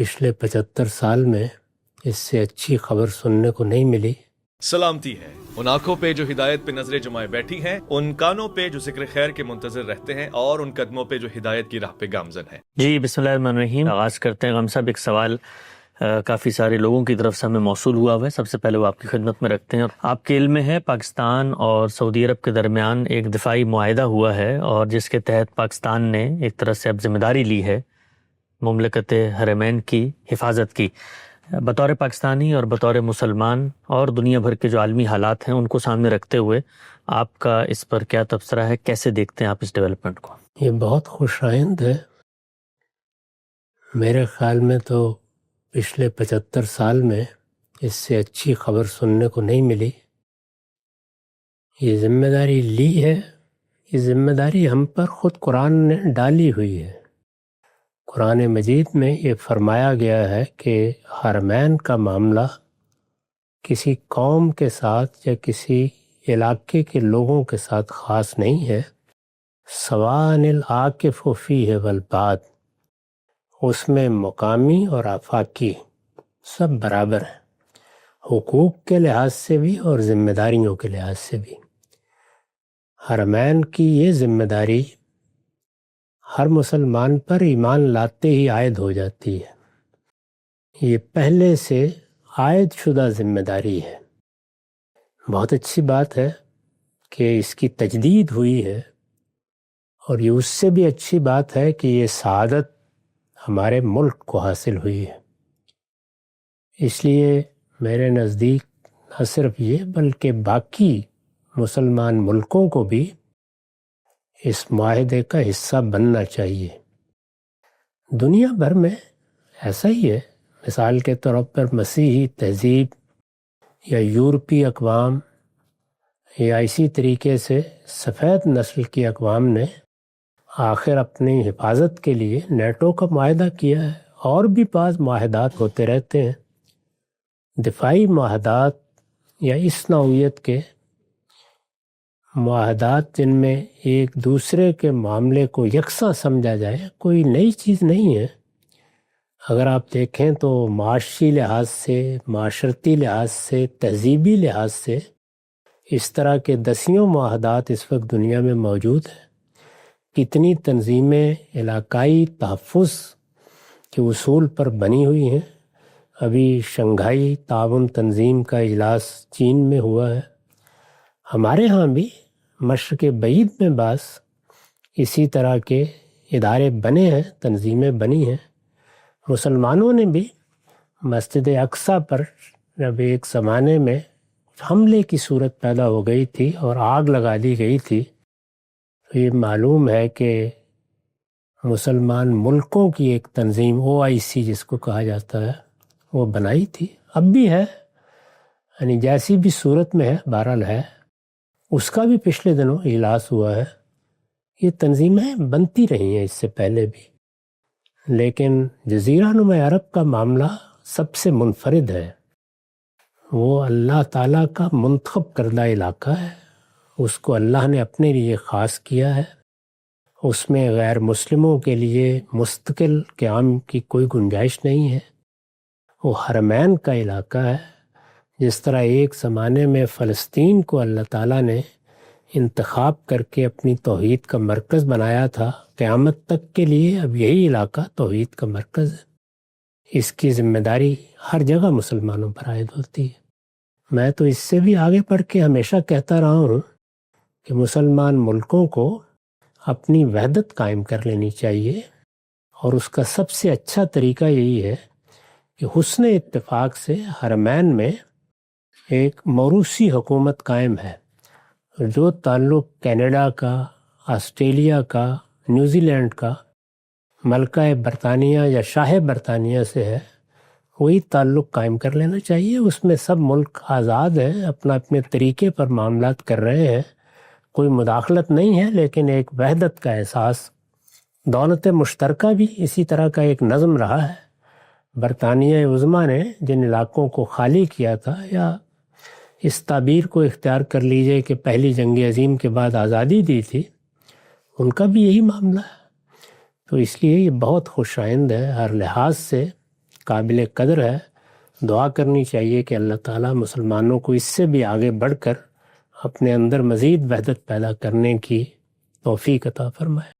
پچھلے 75 سال میں اس سے اچھی خبر سننے کو نہیں ملی۔ سلامتی ہے ان آنکھوں پہ جو ہدایت پہ نظریں جمائے بیٹھی ہیں، ان کانوں پہ جو ذکر خیر کے منتظر رہتے ہیں، اور ان قدموں پہ جو ہدایت کی راہ پہ گامزن ہیں۔ جی بسم اللہ الرحمن الرحیم۔ آغاز کرتے ہیں۔ غم صاحب، ایک سوال کافی سارے لوگوں کی طرف سے ہمیں موصول ہوا ہے، سب سے پہلے وہ آپ کی خدمت میں رکھتے ہیں۔ آپ کے علم میں ہے پاکستان اور سعودی عرب کے درمیان ایک دفاعی معاہدہ ہوا ہے، اور جس کے تحت پاکستان نے ایک طرح سے اب ذمہ داری لی ہے مملکت حرمین کی حفاظت کی۔ بطور پاکستانی اور بطور مسلمان اور دنیا بھر کے جو عالمی حالات ہیں ان کو سامنے رکھتے ہوئے آپ کا اس پر کیا تبصرہ ہے؟ کیسے دیکھتے ہیں آپ اس ڈیولپمنٹ کو؟ یہ بہت خوش آئند ہے۔ میرے خیال میں تو پچھلے 75 سال میں اس سے اچھی خبر سننے کو نہیں ملی۔ یہ ذمہ داری لی ہے، یہ ذمہ داری ہم پر خود قرآن نے ڈالی ہوئی ہے۔ قرآن مجید میں یہ فرمایا گیا ہے کہ حرمین کا معاملہ کسی قوم کے ساتھ یا کسی علاقے کے لوگوں کے ساتھ خاص نہیں ہے۔ سواء العاکف فیہ والباد، اس میں مقامی اور آفاقی سب برابر ہیں، حقوق کے لحاظ سے بھی اور ذمہ داریوں کے لحاظ سے بھی۔ حرمین کی یہ ذمہ داری ہر مسلمان پر ایمان لاتے ہی عائد ہو جاتی ہے۔ یہ پہلے سے عائد شدہ ذمہ داری ہے۔ بہت اچھی بات ہے کہ اس کی تجدید ہوئی ہے، اور یہ اس سے بھی اچھی بات ہے کہ یہ سعادت ہمارے ملک کو حاصل ہوئی ہے۔ اس لیے میرے نزدیک نہ صرف یہ بلکہ باقی مسلمان ملکوں کو بھی اس معاہدے کا حصہ بننا چاہیے۔ دنیا بھر میں ایسا ہی ہے۔ مثال کے طور پر مسیحی تہذیب یا یورپی اقوام یا اسی طریقے سے سفید نسل کی اقوام نے آخر اپنی حفاظت کے لیے نیٹو کا معاہدہ کیا ہے، اور بھی بعض معاہدات ہوتے رہتے ہیں۔ دفاعی معاہدات یا اس نوعیت کے معاہدات جن میں ایک دوسرے کے معاملے کو یکساں سمجھا جائے، کوئی نئی چیز نہیں ہے۔ اگر آپ دیکھیں تو معاشی لحاظ سے، معاشرتی لحاظ سے، تہذیبی لحاظ سے اس طرح کے دسیوں معاہدات اس وقت دنیا میں موجود ہیں۔ کتنی تنظیمیں علاقائی تحفظ کے اصول پر بنی ہوئی ہیں۔ ابھی شنگھائی تعاون تنظیم کا اجلاس چین میں ہوا ہے۔ ہمارے ہاں بھی مشرق بعید میں بعض اسی طرح کے ادارے بنے ہیں، تنظیمیں بنی ہیں۔ مسلمانوں نے بھی مسجد اقصیٰ پر جب ایک زمانے میں حملے کی صورت پیدا ہو گئی تھی اور آگ لگا دی گئی تھی، تو یہ معلوم ہے کہ مسلمان ملکوں کی ایک تنظیم OIC جس کو کہا جاتا ہے وہ بنائی تھی، اب بھی ہے، یعنی جیسی بھی صورت میں ہے بہرحال ہے۔ اس کا بھی پچھلے دنوں اجلاس ہوا ہے۔ یہ تنظیمیں بنتی رہی ہیں اس سے پہلے بھی، لیکن جزیرہ نما عرب کا معاملہ سب سے منفرد ہے۔ وہ اللہ تعالیٰ کا منتخب کردہ علاقہ ہے، اس کو اللہ نے اپنے لیے خاص کیا ہے۔ اس میں غیر مسلموں کے لیے مستقل قیام کی کوئی گنجائش نہیں ہے۔ وہ حرمین کا علاقہ ہے۔ جس طرح ایک زمانے میں فلسطین کو اللہ تعالیٰ نے انتخاب کر کے اپنی توحید کا مرکز بنایا تھا، قیامت تک کے لیے اب یہی علاقہ توحید کا مرکز ہے۔ اس کی ذمہ داری ہر جگہ مسلمانوں پر عائد ہوتی ہے۔ میں تو اس سے بھی آگے بڑھ کے ہمیشہ کہتا رہا ہوں کہ مسلمان ملکوں کو اپنی وحدت قائم کر لینی چاہیے، اور اس کا سب سے اچھا طریقہ یہی ہے کہ حسن اتفاق سے حرمین میں ایک موروثی حکومت قائم ہے۔ جو تعلق کینیڈا کا، آسٹریلیا کا، نیوزی لینڈ کا، ملکہ برطانیہ یا شاہ برطانیہ سے ہے، وہی تعلق قائم کر لینا چاہیے۔ اس میں سب ملک آزاد ہیں، اپنے طریقے پر معاملات کر رہے ہیں، کوئی مداخلت نہیں ہے، لیکن ایک وحدت کا احساس۔ دولت مشترکہ بھی اسی طرح کا ایک نظم رہا ہے۔ برطانیہ عظمیٰ نے جن علاقوں کو خالی کیا تھا، یا اس تعبیر کو اختیار کر لیجئے کہ پہلی جنگ عظیم کے بعد آزادی دی تھی، ان کا بھی یہی معاملہ ہے۔ تو اس لیے یہ بہت خوش آئند ہے ہر لحاظ سے قابل قدر ہے. دعا کرنی چاہیے کہ اللہ تعالیٰ مسلمانوں کو اس سے بھی آگے بڑھ کر اپنے اندر مزید وحدت پیدا کرنے کی توفیق عطا فرمائے.